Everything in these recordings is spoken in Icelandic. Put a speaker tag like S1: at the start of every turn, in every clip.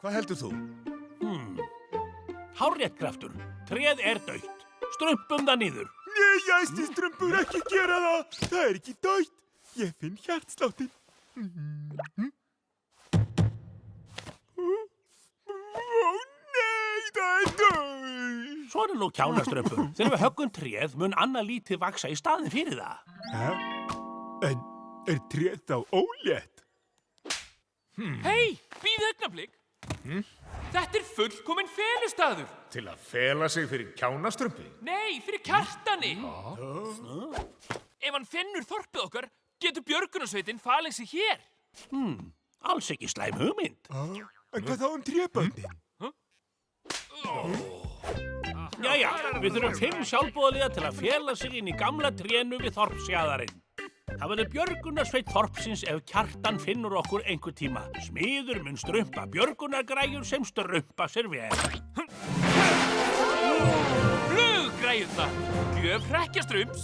S1: Hvað heldur þú?
S2: Hárrétt, Kraftur. Tréð dautt. Strumpum það niður.
S1: Nei, æsti strumpur, ekki gera það. Það ekki dautt. Ég finn hjartsláttin. Nei, það dautt.
S2: Svona nú, kjánastrumpur. Þegar við höggum tréð mun annað lítið vaksa í staðinn fyrir það.
S1: En tréð þá ólétt?
S3: Hei, bíð augnablik. Þetta fullkominn felustaður.
S1: Til að fela sig fyrir kjánastrumpi?
S3: Nei, fyrir Kjartani. Ef hann finnur þorpið okkar, getur björgunarsveitin falið sig hér.
S2: Alls ekki slæm hugmynd.
S1: En hvað þá tréböndin?
S2: Jæja, við þurfum 5 sjálfboðaliða til að fela sig inn í gamla trénu við þorpsjaðarinn. Það verður björgunarsveit þorpsins ef Kjartan finnur okkur einhver tíma. Smiður mun strumpa björgunargræjur sem strumpa sér vel.
S3: Fluggræjurnar, gjöf hrekkjastrumps.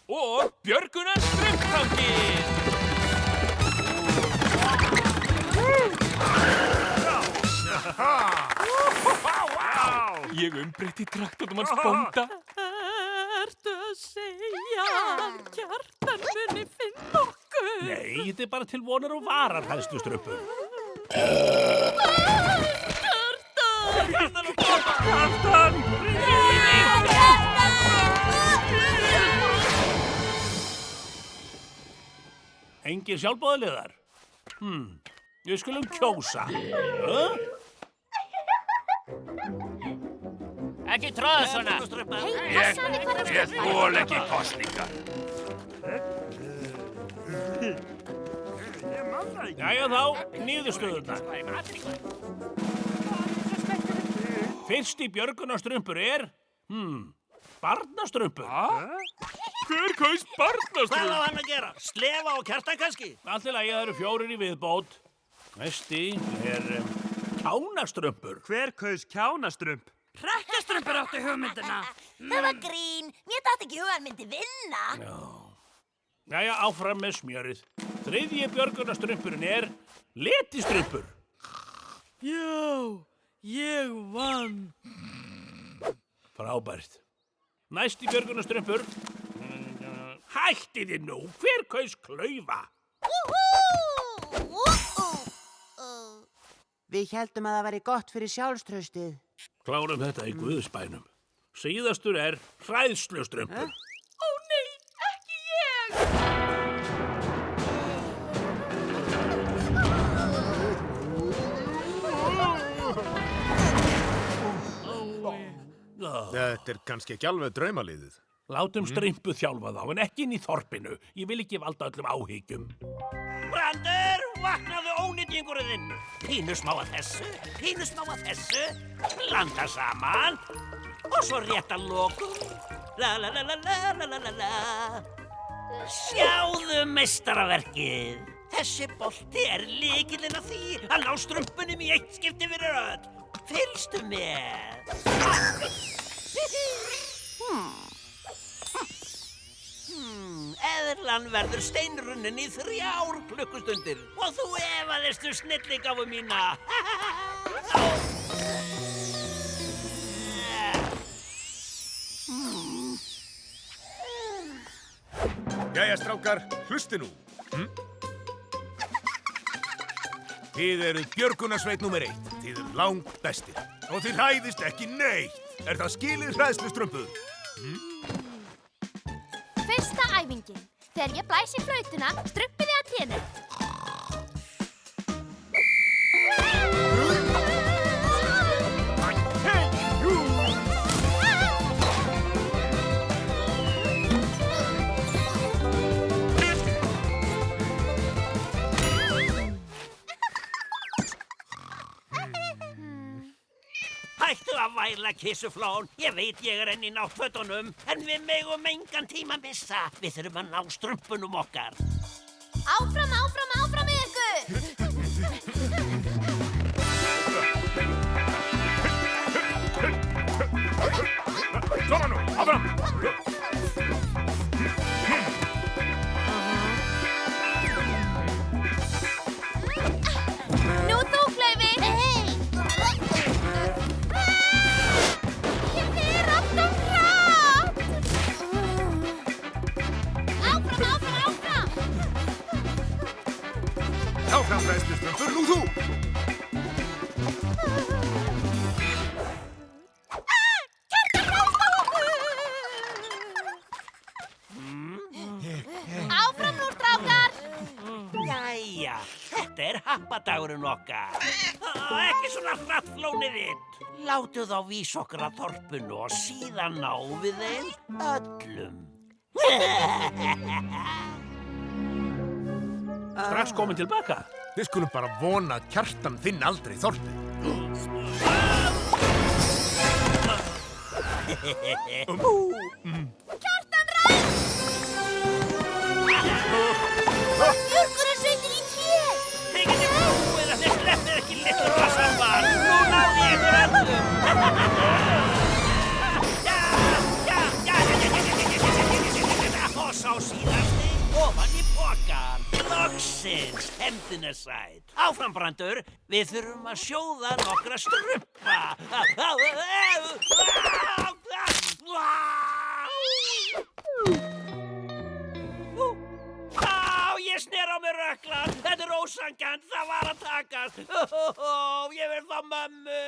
S3: Og björgunarstrumptangið. Ég umbreytti traktornum hans bónda.
S4: Ertu að segja að Kjartan muni finna okkur?
S2: Nei, þetta er bara til vonar og varar, helstu strumpur.
S4: Kjartan!
S2: Kjartan! Engir sjálfboðaliðar? Við skulum kjósa.
S5: Ekki tróða svona.
S2: Ég þol ekki kosningar. Jæja þá, niðurstöðurnar. Fyrsti björgunarstrumpur barnastrumpur.
S3: Hver kaus barnastrump?
S5: Hvað á hann að gera? Slefa á Kjartan kannski?
S2: Allt í lagi, það eru 4 í viðbót. Næsti kjánastrumpur.
S6: Hver kaus kjánastrump?
S4: Hrekkjastrumpur áttu hugmyndina.
S7: Það var grín. Mér datt ekki hug að hann myndi vinna.
S2: Jæja, áfram með smjörið. 3. björgunarstrumpurinn letistrumpur.
S4: Já, ég vann.
S2: Frábært. Næsti björgunarstrumpur. Hættið þið nú, hver kaus klaufa?
S8: Við héldum að það væri gott fyrir sjálfstraustið.
S2: Klárum þetta í guðsbænum. Síðastur hræðslustrumpur.
S4: Ó nei, ekki ég!
S1: Þetta er kannski ekki alveg draumaliðið.
S2: Látum strympu þjálfa þá, en ekki inn í þorpinu. Ég vil ekki valda öllum áhyggjum.
S5: Brandur, vaknaðu ónýtingurinn. Pínu smá að þessu. Blanda saman. Og svo rétt að lokum. La la la la la la la la la. Sjáðu meistaraverkið. Þessi bolti lykillinn að því að ná strumpunum í eitt skipti fyrir öll. Fylgstu með. Eðlan verður steinrunnin í 3 klukkustundir og þú efaðistu snilligáfu mína.
S1: Jæja, strákar, hlusti nú. Þið eruð björgunarsveit númer 1. Þið eruð langt bestir. Og þið hræðist ekki neitt. Er það skilið hræðslustrumpur?
S7: Fyrsta æfingin. Þegar ég blæs í flautuna, strumpið þið að trénu.
S5: Hættu að væla, kissuflón. Ég veit ég enn í náttfötunum, en við megum engan tíma missa. Við þurfum að ná strumpunum okkar.
S7: Áfram, áfram, áfram með ykkur!
S1: Svona nú, áfram! Áfram hræðsluströmpur, nú þú!
S7: Áfram nú, strákar!
S5: Jæja, þetta happadagurinn okkar. Ekki svona hratt flónið þitt. Látu þá vísa okkur að þorpinu og síðan náum við þeim öllum.
S2: Strax komin tilbaka.
S1: Við skulum bara vona að Kjartan finni aldrei þorpið.
S7: Kjartan ræð! Björgunarsveitin í tré!
S5: Þið getið búið að þið sleppið ekki litlu rassambar. Nú náði ég ykkur öllum. Og sá síðasti ofan í pokan. Loksins, hefndin sæt. Áfram, Brandur, við þurfum að sjóða nokkra strumpa. Ég sner á mig rökklan. Þetta ósanngjarnt, það var að takast. Ég vil fá mömmu.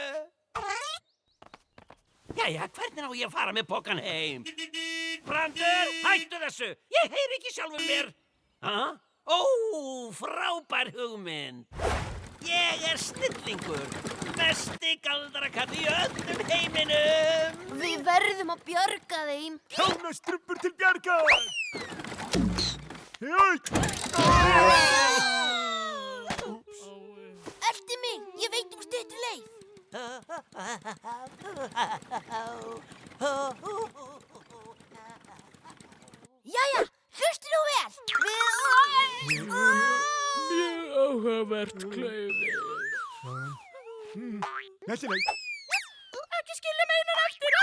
S5: Jæja, hvernig á ég að fara með pokan heim? Brandur, hættu þessu! Ég heyri ekki sjálfum mér! Ó, frábær hugmynd! Ég snillingur! Besti galdrakarl í öllum heiminum!
S7: Við verðum að bjarga þeim.
S1: Kjánastrumpur til bjargar!
S7: Eltu mig, ég veit styttri leið. Jæja, hlustu nú vel.
S2: Mjög áhugavert, Klaufi.
S1: Þessi leið.
S7: Ekki skilja mig innan eftir.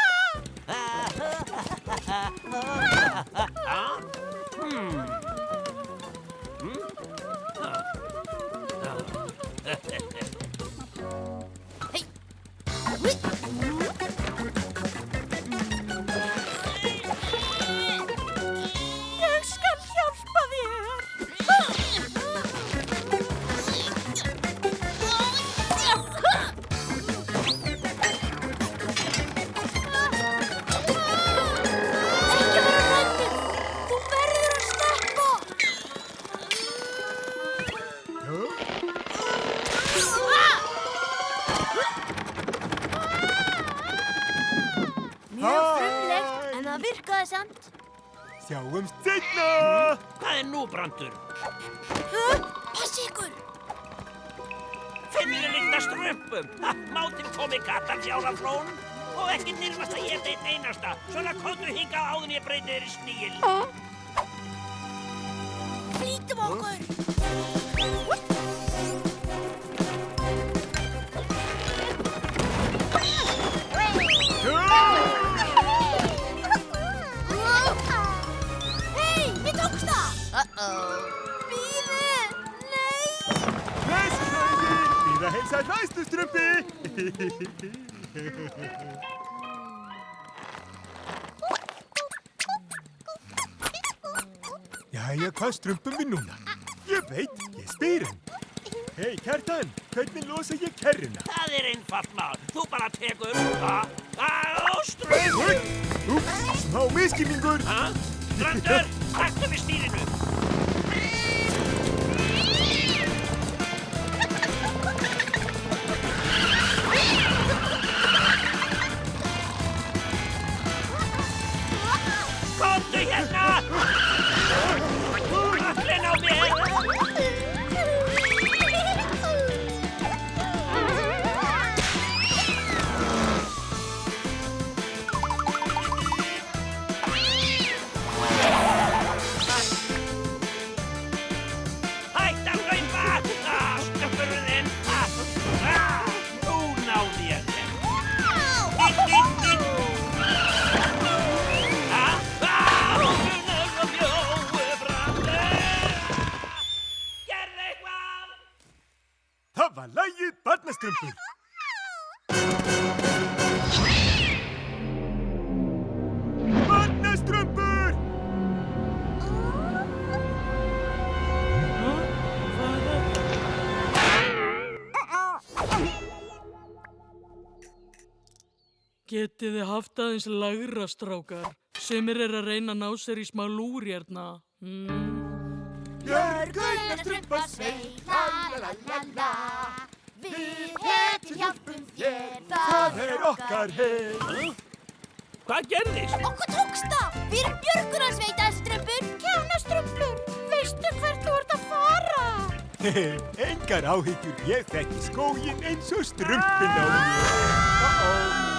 S4: Ég skal hjálpa þér.
S7: Ekki vera hræddur. Þú verður að sleppa. Mjög frumlegt, en það virkaði samt.
S1: Sjáumst seinna!
S5: Hvað nú, Brandur?
S7: Passi ykkur.
S5: Finnir líkta strumpum. Mátinn komi kattarfjáraflón. Og ekki nýrmast að ég eitt einasta. Svona komdu hingað áður en ég breyti þér í snigil.
S7: Flýtum okkur. Hei, við tókst það. Bíðu, nei.
S1: Blessaði! Bíða heilsa hræðslustrumpi! Jæja, hvað strumpum við núna? Ég veit, ég spyr hann. Hei, Kjartan, hvernig losa ég kerruna?
S5: Það einfalt mál. Þú bara tekur strump.
S1: Úps, smá misskilningur.
S5: Brandur, taktu við stýrinu. Komdu hérna! Öllin á mér! Hætt að hlaupa! Stöppurinn! Nú náði ég þér!
S1: Það var lagið Barnastrumpur. Barnastrumpur!
S2: Hvað er þetta?
S6: Getið þið haft aðeins lægra, strákar? Sumir að reyna að ná sér í smá lúr hérna.
S7: Björgunarstrumpasveit, la la la la. Við hetjur hjálpum þér, það okkar
S1: heim.
S2: Hvað gerðist?
S7: Okkur tókst það! Við erum björgunarsveitastrumpur, kjánastrumpur. Veistu hvert þú ert að fara?
S1: Engar áhyggjur, ég þekki skóginn eins og strumpin á mér.